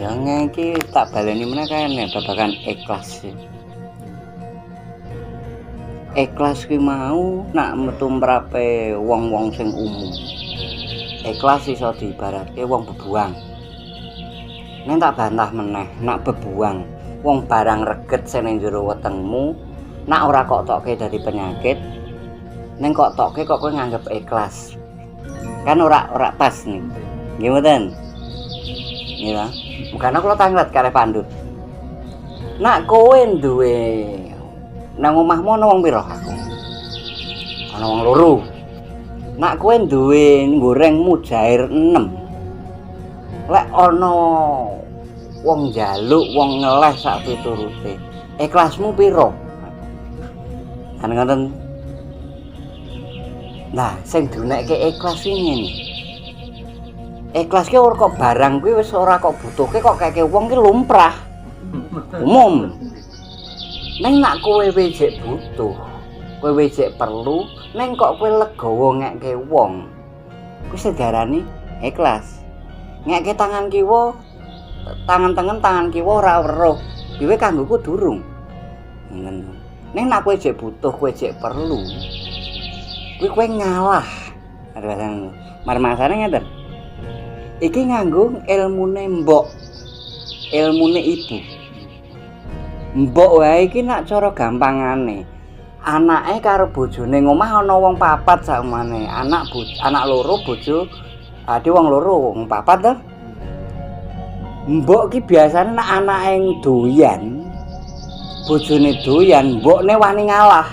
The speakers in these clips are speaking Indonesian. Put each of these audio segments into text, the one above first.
Yang iki tak baleni meneh kene babagan ikhlas. Ikhlas ki mau nak metu mrape wong-wong sing umum. Ikhlas iso diibaratke wong bebuang. Nek tak bantah meneh, nak bebuang, wong barang reget sing ning jero wetengmu, nak ora kok tokke dari penyakit, ning kok tokke kok kowe nganggep ikhlas. Kan ora pas nih. Nggih mboten? Nggih ta? Mukane kula tanglet kare pandut. Nak kowe duwe nang omahmu ana wong pira aku? Ana wong loro. Nak kowe duwe goreng mujair 6. Lek ana wong njaluk, wong ngeleh sak piturute. Ikhlasmu pira? Kan ngoten. Nah, sing diunekke ikhlas iki ngene. Ikhlas ki ora kok barang kuwi wis ora kok butuhke kok keke wong ki lumrah. Umum. Neng nak kowe wis butuh, kowe wis perlu, neng kok kowe legawa ngekke wong. Kuwi sedarani ikhlas. Ngekke tangan kiwa, tangan tengen tangan kiwa ora weruh. Dhewe kanggoku durung. Ngono. Neng nak kowe jek butuh, kowe jek perlu. Kuwi kowe ngalah. Marmasane ngeten. Iki nganggo ilmune mbok. Ilmune ibu. Mbok wae iki nak cara gampangane. Anake karo bojone ngomah ana wong 4 sakmane. Anak loro bojo ade wong loro, wong 4 to. Mbok ki biasane nak anake doyan, bojone doyan, mbokne wani ngalah.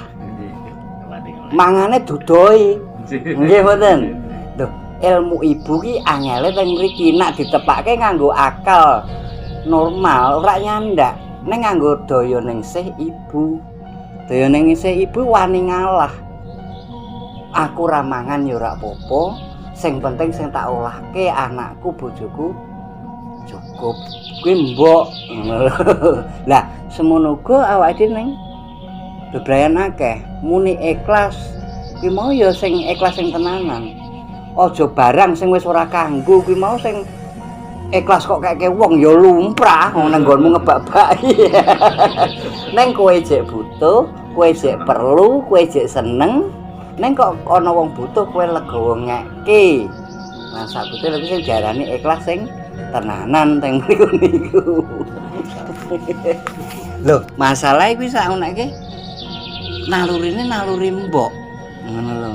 Mangane dudoi. Nggih mboten? Lho, ilmu ibu ki angele teng mriki nak ditepake nganggo akal normal ora nyandak. Ning nganggo daya ningsih ibu. Daya ningsih ibu wani ngalah. Aku ra mangan ya ora apa-apa, sing penting sing tak olahke anakku bojoku cukup. Kuwi mbok. Lah, semono uga awake dhewe ning bebrayan akeh, muni ikhlas. Kuwi mau ya sing ikhlas sing tenanan. Aja barang sing wis ora kanggo kuwi mau sing ikhlas kok keke wong ya lumrah nang nggonmu ngebak-baki. Neng kowe jek butuh, kowe jek perlu, kowe jek seneng, neng kok ana wong butuh kowe legawa ngeke. Nah sakute lho sing diarani ikhlas sing tenanan teng mriku niku. Lho, masalah kuwi sakniki nalurine naluri mbok. Ngono lho.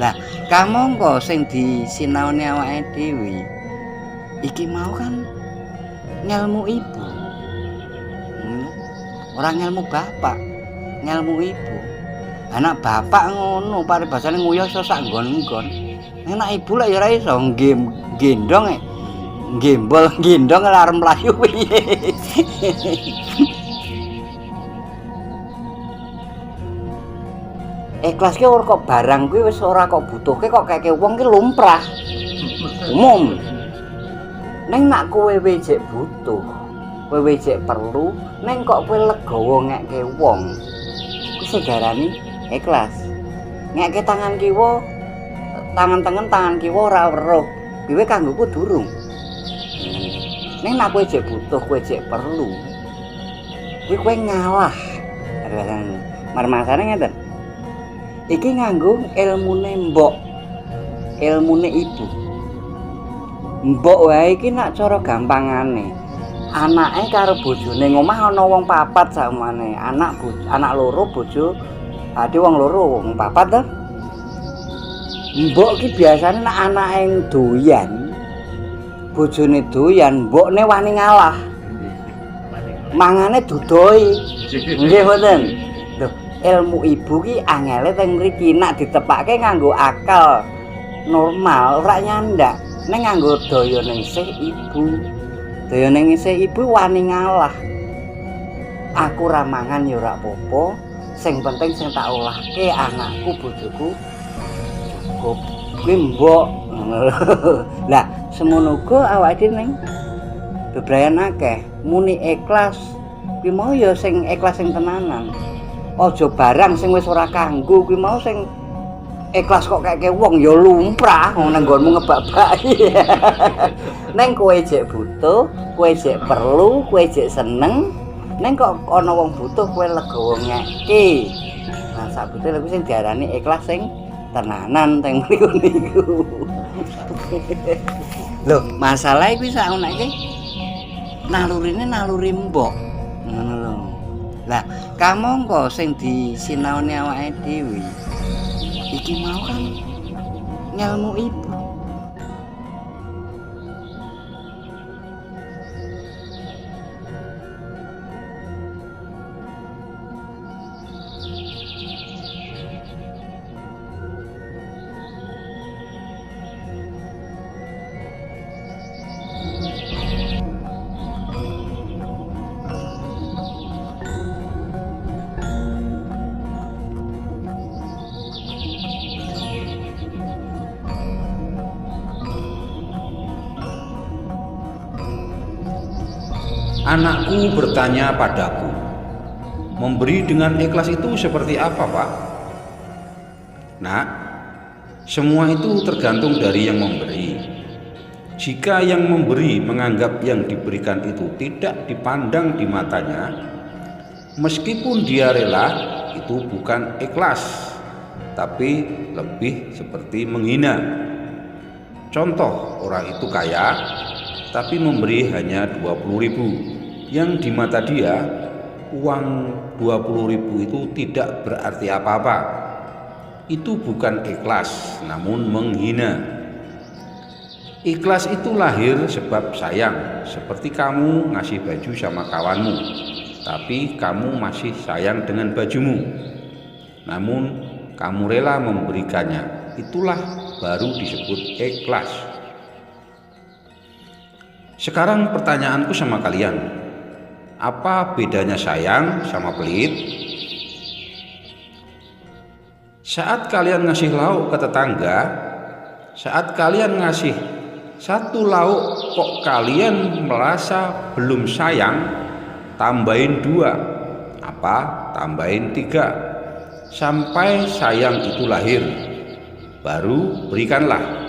Lah, kamangka sing disinaoni awake dhewe iki mau kan ngelmu ibu. Orang ngelmu bapak, ngelmu ibu. Anak bapak ngono paribasane nguyuh iso sak nggon-nggon. Nek ibu lek ya ora iso gendong gembol gendong arep mlayu piye. Ikhlas ki ora kok barang kuwi wis ora kok butuhke kok keke wong ki lumrah. Umum. Neng nak kowe jek butuh, kowe jek perlu, neng kok kowe legowo ngekke wong. Ku segarani ikhlas. Ngekke tangan kiwa, tangan tengen tangan kiwa ora weruh. Kuwi kanggoku durung. Neng nak kowe jek butuh, kowe jek perlu. Kuwi kowe ngalah. Marmasane ngeten. Iki nganggo ilmune mbok, ilmune ibu. Mbok wae iki nak cara gampangane. Anake karo bojone ngomah ana wong papat sakmane. Anak loro bojo, ade wong loro, wong papat to. Mbok ki biasane nak anake doyan, bojone doyan, mbokne wani ngalah. Mangane dudoi. Nggih mboten. Ilmu ibu ki angele teng mriki nak ditepake nganggo akal normal ora nyandak ning nganggo daya ningsih ibu. Daya ningsih ibu wani ngalah. Aku ra mangan ya ora apa-apa, sing penting sing tak olahke anakku bojoku cukup. Kuwi mbok. Lah semono uga awake dhewe ning bebrayan akeh muni ikhlas. Kuwi mau ya sing ikhlas sing tenanan. Aja barang sing wis ora kanggo kuwi mau sing ikhlas kok keke wong ya lumrah wong nang nggonmu ngebak-baki. Neng kowe jek butuh, kowe jek perlu, kowe jek seneng, neng kok ana wong butuh kowe legowo ngeke. Nah sabute lha kuwi sing diarani ikhlas sing tenanan teng mriku niku. Lho, masalah kuwi sakune iki nalurine naluri mbok. Ngono lho. Lah, kamangka sing disinaoni awake dhewe iki mau kan ngelmu ibu. Anakku bertanya padaku, memberi dengan ikhlas itu seperti apa, Pak? Nak, semua itu tergantung dari yang memberi. Jika yang memberi menganggap yang diberikan itu tidak dipandang di matanya, meskipun dia rela, itu bukan ikhlas, tapi lebih seperti menghina. Contoh, orang itu kaya, tapi memberi hanya 20.000. Yang di mata dia, uang 20.000 itu tidak berarti apa-apa. Itu bukan ikhlas, namun menghina. Ikhlas itu lahir sebab sayang, seperti kamu ngasih baju sama kawanmu, tapi kamu masih sayang dengan bajumu. Namun kamu rela memberikannya, itulah baru disebut ikhlas. Sekarang pertanyaanku sama kalian, apa bedanya sayang sama pelit? Saat kalian ngasih lauk ke tetangga, saat kalian ngasih satu lauk kok kalian merasa belum sayang, tambahin 2, tambahin 3, sampai sayang itu lahir, baru berikanlah.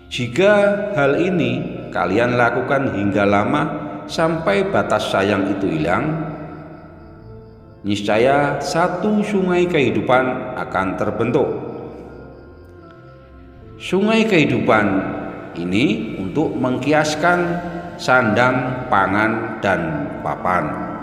Jika hal ini kalian lakukan hingga lama sampai batas sayang itu hilang, niscaya satu sungai kehidupan akan terbentuk. Sungai kehidupan ini untuk mengkiaskan sandang, pangan, dan papan.